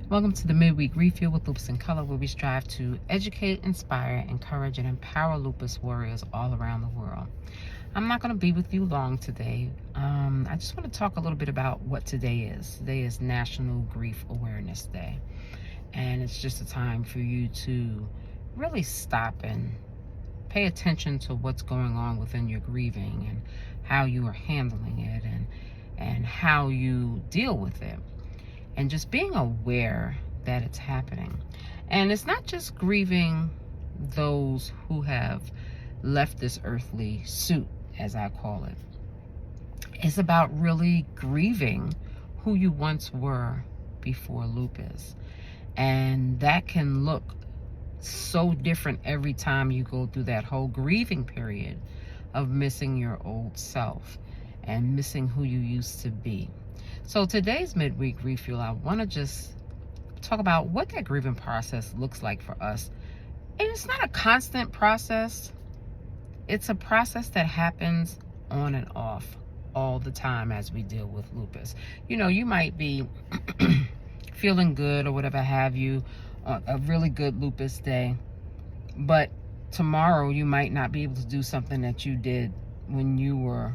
Welcome to the Midweek Refuel with Lupus in Color, where we strive to educate, inspire, encourage, and empower lupus warriors all around the world. I'm not going to be with you long today. I just want to talk a little bit about what today is. Today is National Grief Awareness Day, and it's just a time for you to really stop and pay attention to what's going on within your grieving and how you are handling it and how you deal with it. And just being aware that it's happening. And it's not just grieving those who have left this earthly suit, as I call it. It's about really grieving who you once were before lupus. And that can look so different every time you go through that whole grieving period of missing your old self and missing who you used to be. So today's Midweek Refuel, I want to just talk about what that grieving process looks like for us. And it's not a constant process. It's a process that happens on and off all the time as we deal with lupus. You know, you might be feeling good or whatever have you on a really good lupus day, but tomorrow you might not be able to do something that you did when you were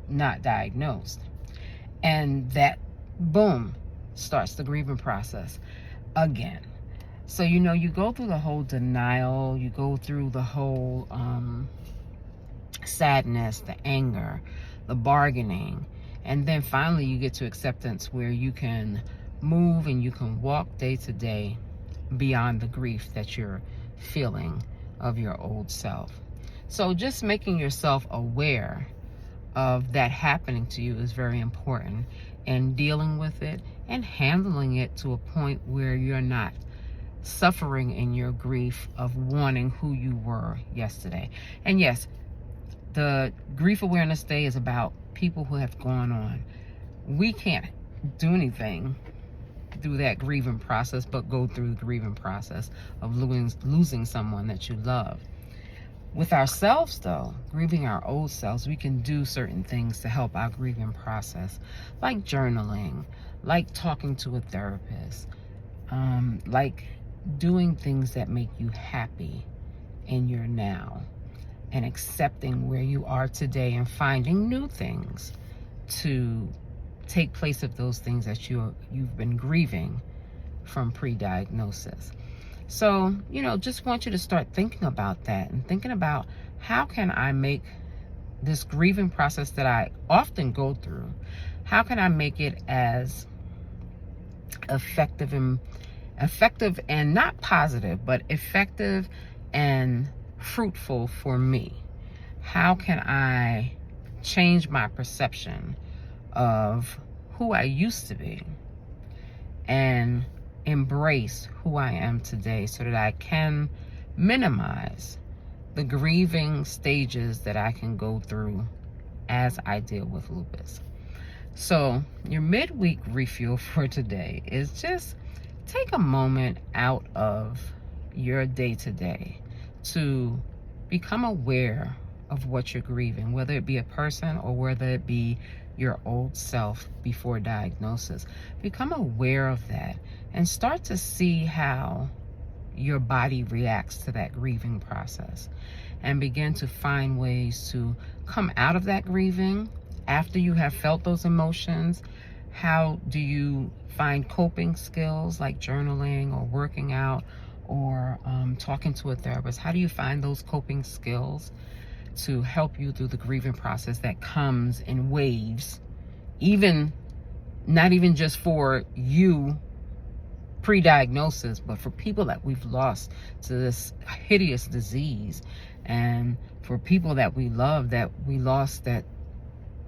not diagnosed. And that, boom, starts the grieving process again. So, you know, you go through the whole denial, you go through the whole sadness, the anger, the bargaining, and then finally you get to acceptance where you can move and you can walk day to day beyond the grief that you're feeling of your old self. So just making yourself aware of that happening to you is very important, and dealing with it and handling it to a point where you're not suffering in your grief of wanting who you were yesterday. And yes, the Grief Awareness Day is about people who have gone on. We can't do anything through that grieving process but go through the grieving process of losing someone that you love. With ourselves, though, grieving our old selves, we can do certain things to help our grieving process, like journaling, like talking to a therapist, like doing things that make you happy in your now, and accepting where you are today and finding new things to take place of those things that you've been grieving from pre-diagnosis. So, you know, just want you to start thinking about that and thinking about how can I make this grieving process that I often go through, how can I make it as effective and not positive, but effective and fruitful for me? How can I change my perception of who I used to be and embrace who I am today so that I can minimize the grieving stages that I can go through as I deal with lupus? So your midweek refuel for today is just take a moment out of your day-to-day to become aware of what you're grieving, whether it be a person or whether it be your old self before diagnosis. Become aware of that and start to see how your body reacts to that grieving process, and begin to find ways to come out of that grieving after you have felt those emotions. How do you find coping skills like journaling or working out or talking to a therapist? How do you find those coping skills to help you through the grieving process that comes in waves, not even just for you pre-diagnosis, but for people that we've lost to this hideous disease, and for people that we love that we lost, that,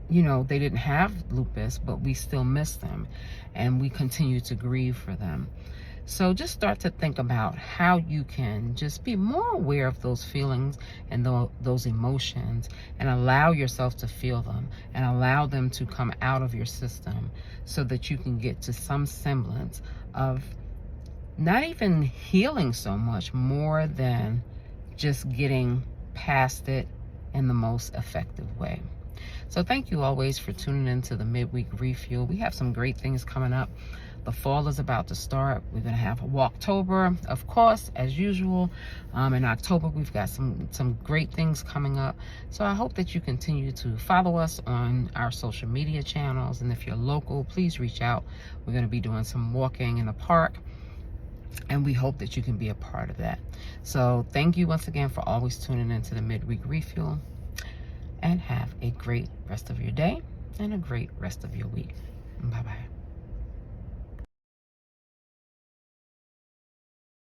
you know, they didn't have lupus, but we still miss them and we continue to grieve for them. So just start to think about how you can just be more aware of those feelings and those emotions, and allow yourself to feel them and allow them to come out of your system so that you can get to some semblance of not even healing so much, more than just getting past it in the most effective way. So thank you always for tuning into the Midweek Refuel. We have some great things coming up. The fall is about to start. We're going to have a Walktober, of course, as usual. In October, we've got some great things coming up. So I hope that you continue to follow us on our social media channels. And if you're local, please reach out. We're going to be doing some walking in the park, and we hope that you can be a part of that. So thank you once again for always tuning into the Midweek Refuel, and have a great rest of your day and a great rest of your week. Bye-bye.